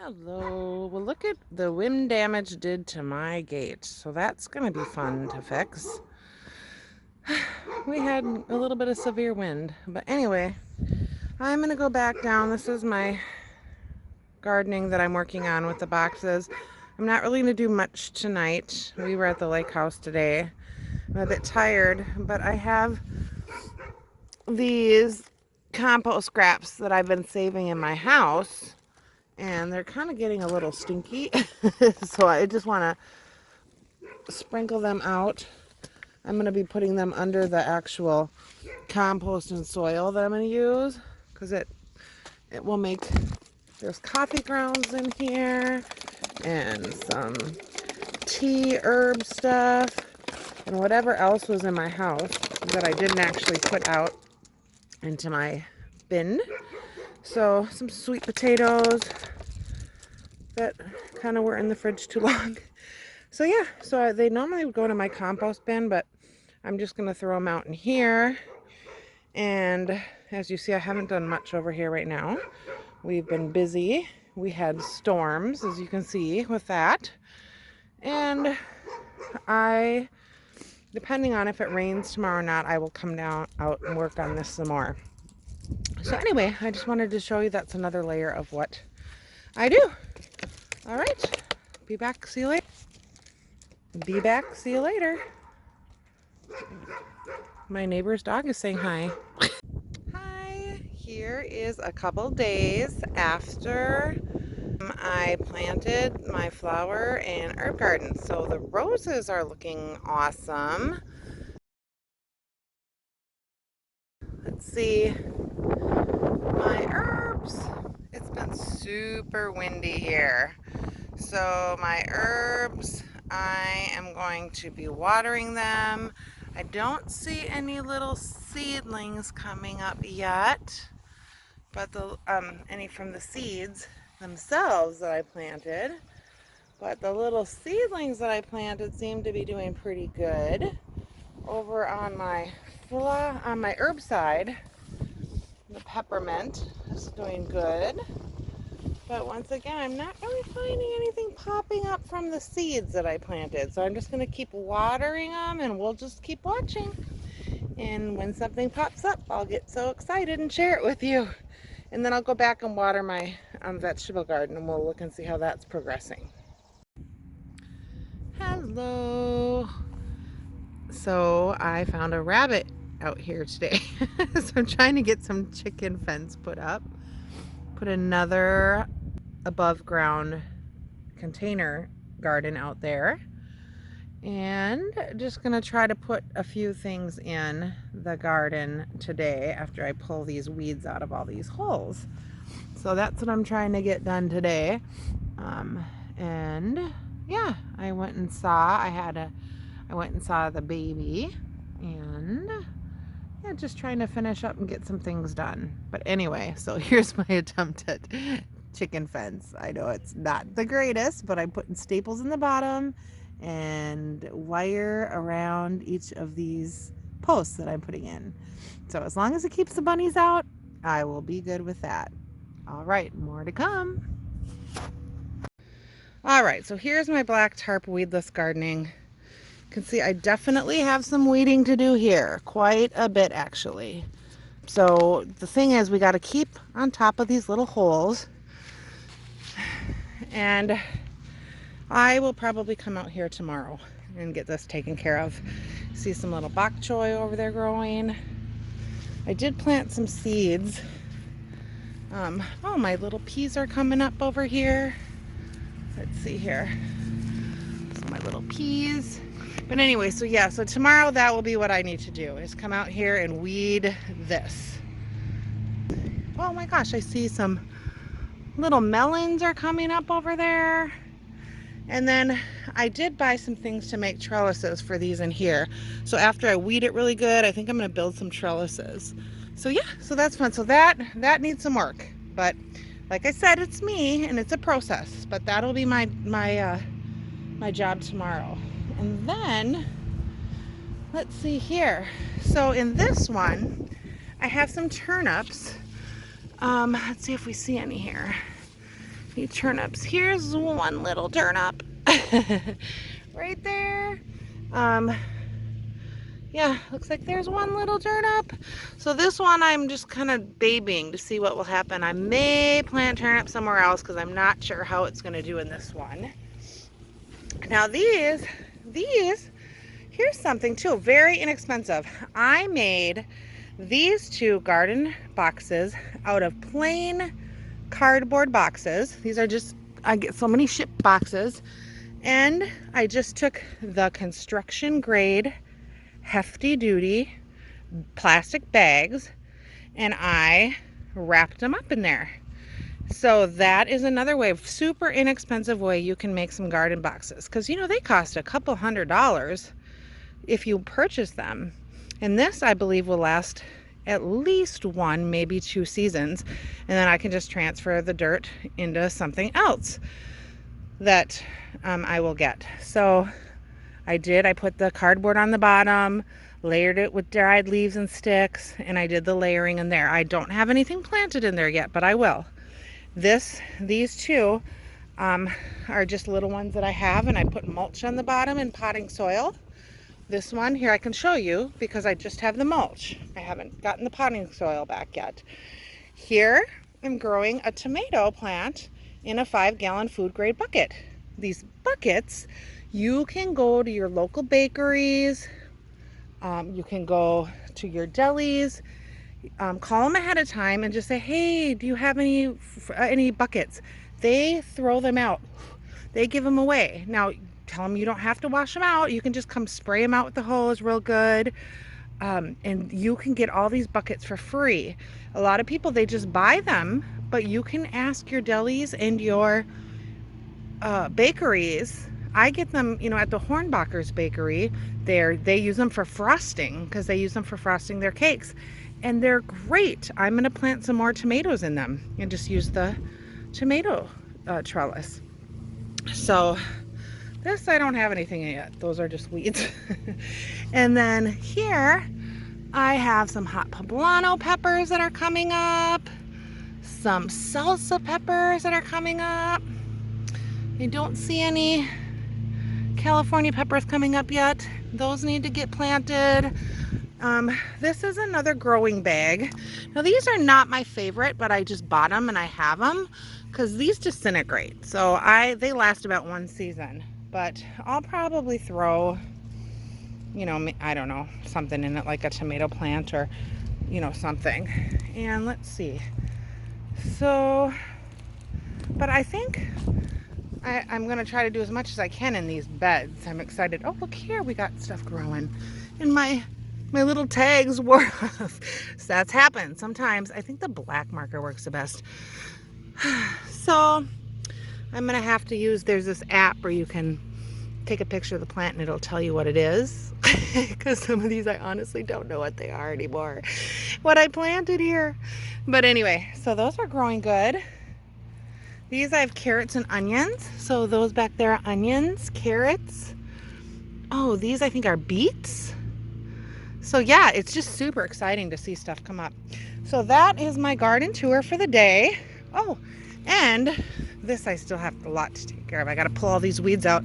Hello. Well, look at the wind damage did to my gate. So that's going to be fun to fix. We had a little bit of severe wind. But anyway, I'm going to go back down. This is my gardening that I'm working on with the boxes. I'm not really going to do much tonight. We were at the lake house today. I'm a bit tired, but I have these compost scraps that I've been saving in my house. And they're kind of getting a little stinky. So I just want to sprinkle them out. I'm going to be putting them under the actual compost and soil that I'm going to use because it will make, there's coffee grounds in here and some tea herb stuff and whatever else was in my house that I didn't actually put out into my bin. So some sweet potatoes that kind of were in the fridge too long. So yeah, so they normally would go to my compost bin, but I'm just going to throw them out in here. And as you see, I haven't done much over here right now. We've been busy. We had storms, as you can see with that. And depending on if it rains tomorrow or not, I will come down out and work on this some more. So anyway, I just wanted to show you that's another layer of what I do. All right, be back, see you later. Be back, see you later. My neighbor's dog is saying hi. Hi, here is a couple days after I planted my flower and herb garden. So the roses are looking awesome. Let's see, my herbs. It's been super windy here. So my herbs, I am going to be watering them. I don't see any little seedlings coming up yet, but any from the seeds themselves that I planted. But the little seedlings that I planted seem to be doing pretty good. Over on my herb side, the peppermint is doing good. But once again, I'm not really finding anything popping up from the seeds that I planted. So I'm just going to keep watering them and we'll just keep watching. And when something pops up, I'll get so excited and share it with you. And then I'll go back and water my vegetable garden and we'll look and see how that's progressing. Hello. So I found a rabbit out here today. So I'm trying to get some chicken fence put up. Put another above ground container garden out there. And just gonna try to put a few things in the garden today after I pull these weeds out of all these holes. So that's what I'm trying to get done today. And yeah, I went and saw the baby and yeah, just trying to finish up and get some things done. But anyway, so here's my attempt at chicken fence. I know it's not the greatest, but I'm putting staples in the bottom and wire around each of these posts that I'm putting in. So as long as it keeps the bunnies out, I will be good with that. All right, more to come. All right, so here's my black tarp weedless gardening. You can see I definitely have some weeding to do here, quite a bit actually. So the thing is, we got to keep on top of these little holes, and I will probably come out here tomorrow and get this taken care of. See some little bok choy over there growing. I did plant some seeds. Oh, my little peas are coming up over here. Let's see here. So my little peas. But anyway, so yeah, so tomorrow that will be what I need to do, is come out here and weed this. Oh my gosh, I see some little melons are coming up over there. And then I did buy some things to make trellises for these in here. So after I weed it really good, I think I'm gonna build some trellises. So yeah, so that's fun. So that needs some work. But like I said, it's me and it's a process, but that'll be my job tomorrow. And then let's see here. So in this one, I have some turnips. Let's see if we see any here. See turnips. Here's one little turnip. Right there. Yeah, looks like there's one little turnip. So this one I'm just kind of babying to see what will happen. I may plant turnip somewhere else because I'm not sure how it's going to do in this one. Now these, here's something too, very inexpensive. I made these two garden boxes out of plain cardboard boxes. These are just, I get so many ship boxes. And I just took the construction grade hefty duty plastic bags and I wrapped them up in there. So that is another way, super inexpensive way you can make some garden boxes, because you know they cost a couple $100 if you purchase them. And this I believe will last at least 1, maybe 2 seasons, and then I can just transfer the dirt into something else that I will get. So I put the cardboard on the bottom, layered it with dried leaves and sticks, and I did the layering in there. I don't have anything planted in there yet, but I will. These two are just little ones that I have, and I put mulch on the bottom and potting soil. This one here I can show you because I just have the mulch. I haven't gotten the potting soil back yet. Here I'm growing a tomato plant in a 5-gallon food grade bucket. These buckets, you can go to your local bakeries, you can go to your delis, call them ahead of time and just say, hey, do you have any buckets? They throw them out. They give them away. Now, tell them you don't have to wash them out. You can just come spray them out with the hose real good. And you can get all these buckets for free. A lot of people, they just buy them, but you can ask your delis and your bakeries. I get them, you know, at the Hornbacher's bakery. They use them for frosting because they use them for frosting their cakes. And they're great. I'm going to plant some more tomatoes in them and just use the tomato trellis. So this, I don't have anything yet. Those are just weeds. And then here I have some hot poblano peppers that are coming up. Some salsa peppers that are coming up. I don't see any California peppers coming up yet. Those need to get planted. This is another growing bag. Now these are not my favorite, but I just bought them and I have them because these disintegrate. So they last about 1 season, but I'll probably throw, you know, I don't know, something in it like a tomato plant or, you know, something. And let's see. So, but I think I'm going to try to do as much as I can in these beds. I'm excited. Oh, look here, we got stuff growing. And my little tags wore off. So that's happened sometimes. I think the black marker works the best. So I'm going to have to use, there's this app where you can take a picture of the plant and it'll tell you what it is. Because some of these I honestly don't know what they are anymore. What I planted here. But anyway, so those are growing good. These I have carrots and onions. So those back there are onions, carrots. Oh, these I think are beets. So yeah, it's just super exciting to see stuff come up. So that is my garden tour for the day. Oh, and this I still have a lot to take care of. I got to pull all these weeds out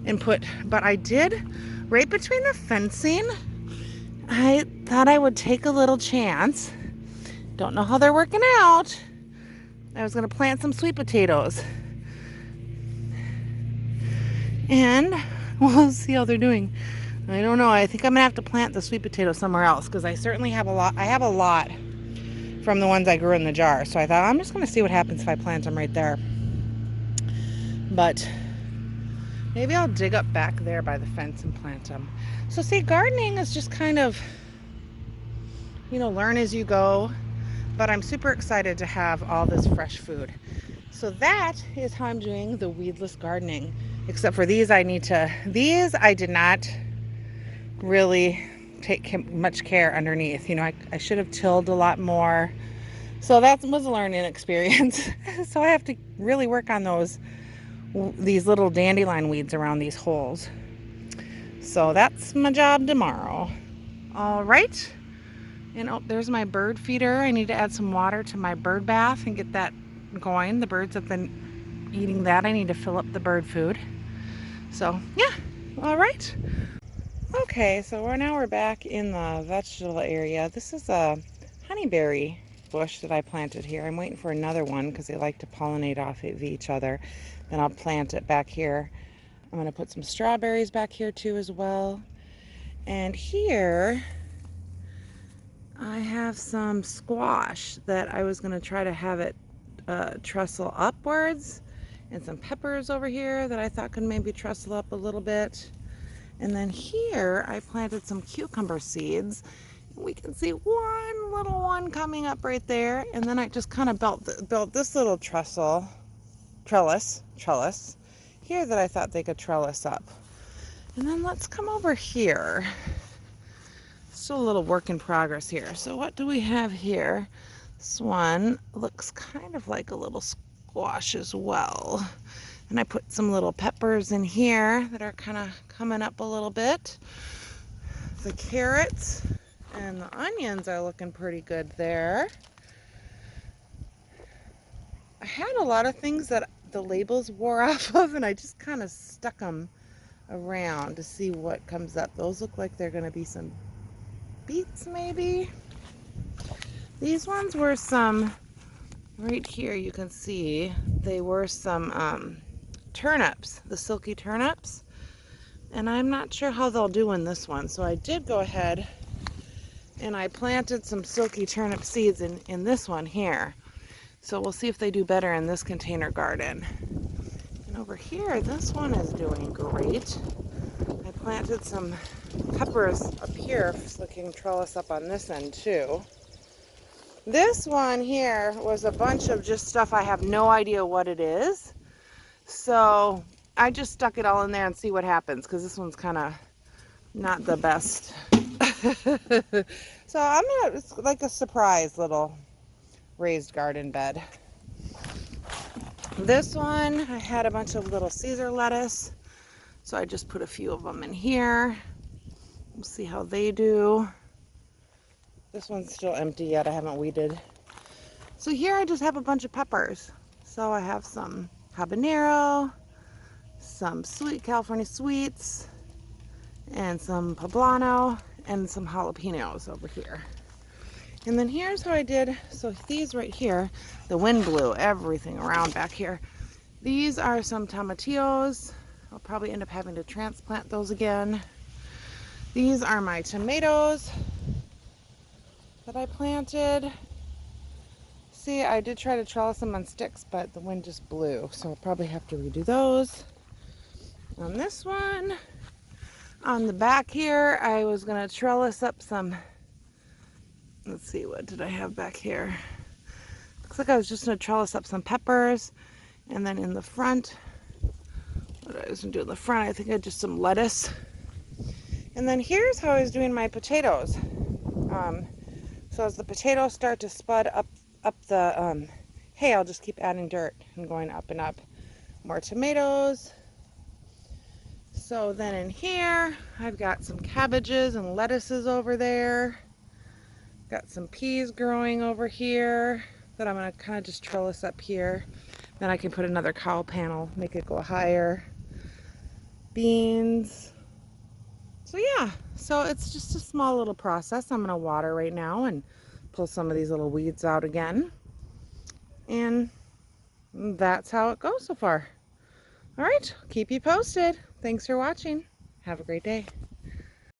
and but I did, right between the fencing, I thought I would take a little chance. Don't know how they're working out. I was going to plant some sweet potatoes. And we'll see how they're doing. I don't know. I think I'm going to have to plant the sweet potato somewhere else because I certainly have a lot. I have a lot from the ones I grew in the jar. So I thought I'm just going to see what happens if I plant them right there. But maybe I'll dig up back there by the fence and plant them. So see, gardening is just kind of, you know, learn as you go. But I'm super excited to have all this fresh food. So that is how I'm doing the weedless gardening. Except for these I did not really take much care underneath. You know, I should have tilled a lot more. So that was a learning experience. So I have to really work on these little dandelion weeds around these holes. So that's my job tomorrow. All right. And oh, there's my bird feeder. I need to add some water to my bird bath and get that going. The birds have been eating that. I need to fill up the bird food. So yeah, all right. Okay, so we're back in the vegetable area. This is a honeyberry bush that I planted here. I'm waiting for another one because they like to pollinate off of each other. Then I'll plant it back here. I'm going to put some strawberries back here too as well. And here I have some squash that I was going to try to have it trestle upwards, and some peppers over here that I thought could maybe trestle up a little bit. And then here I planted some cucumber seeds. We can see one little one coming up right there. And then I just kind of built this little trellis here that I thought they could trellis up. And then let's come over here. Still a little work in progress here. So what do we have here? This one looks kind of like a little squash as well. And I put some little peppers in here that are kind of coming up a little bit. The carrots and the onions are looking pretty good there. I had a lot of things that the labels wore off of, and I just kind of stuck them around to see what comes up. Those look like they're going to be some beets maybe. These ones were some, right here you can see, they were some turnips, the silky turnips. And I'm not sure how they'll do in this one. So I did go ahead and I planted some silky turnip seeds in this one here. So we'll see if they do better in this container garden. And over here, this one is doing great. I planted some peppers up here so I can trellis up on this end too. This one here was a bunch of just stuff I have no idea what it is. So I just stuck it all in there and see what happens, because this one's kind of not the best. So it's like a surprise little raised garden bed. This one, I had a bunch of little Caesar lettuce, so I just put a few of them in here. We'll see how they do. This one's still empty yet, I haven't weeded. So here I just have a bunch of peppers. So I have some habanero, some sweet California sweets, and some poblano, and some jalapenos over here. And then here's how I did. So these right here, the wind blew everything around back here. These are some tomatillos. I'll probably end up having to transplant those again. These are my tomatoes that I planted. See, I did try to trellis them on sticks, but the wind just blew, so I'll probably have to redo those. On this one, on the back here, I was gonna trellis up some, let's see, what did I have back here? Looks like I was just gonna trellis up some peppers, and then in the front, what I was gonna do in the front, I think I did just some lettuce. And then here's how I was doing my potatoes. So as the potatoes start to spud up the hay, I'll just keep adding dirt and going up and up. More tomatoes. So then in here, I've got some cabbages and lettuces over there. Got some peas growing over here that I'm gonna kind of just trellis up here. Then I can put another cowl panel, make it go higher. Beans. So yeah, so it's just a small little process. I'm gonna water right now and pull some of these little weeds out again. And that's how it goes so far. All right, keep you posted. Thanks for watching. Have a great day.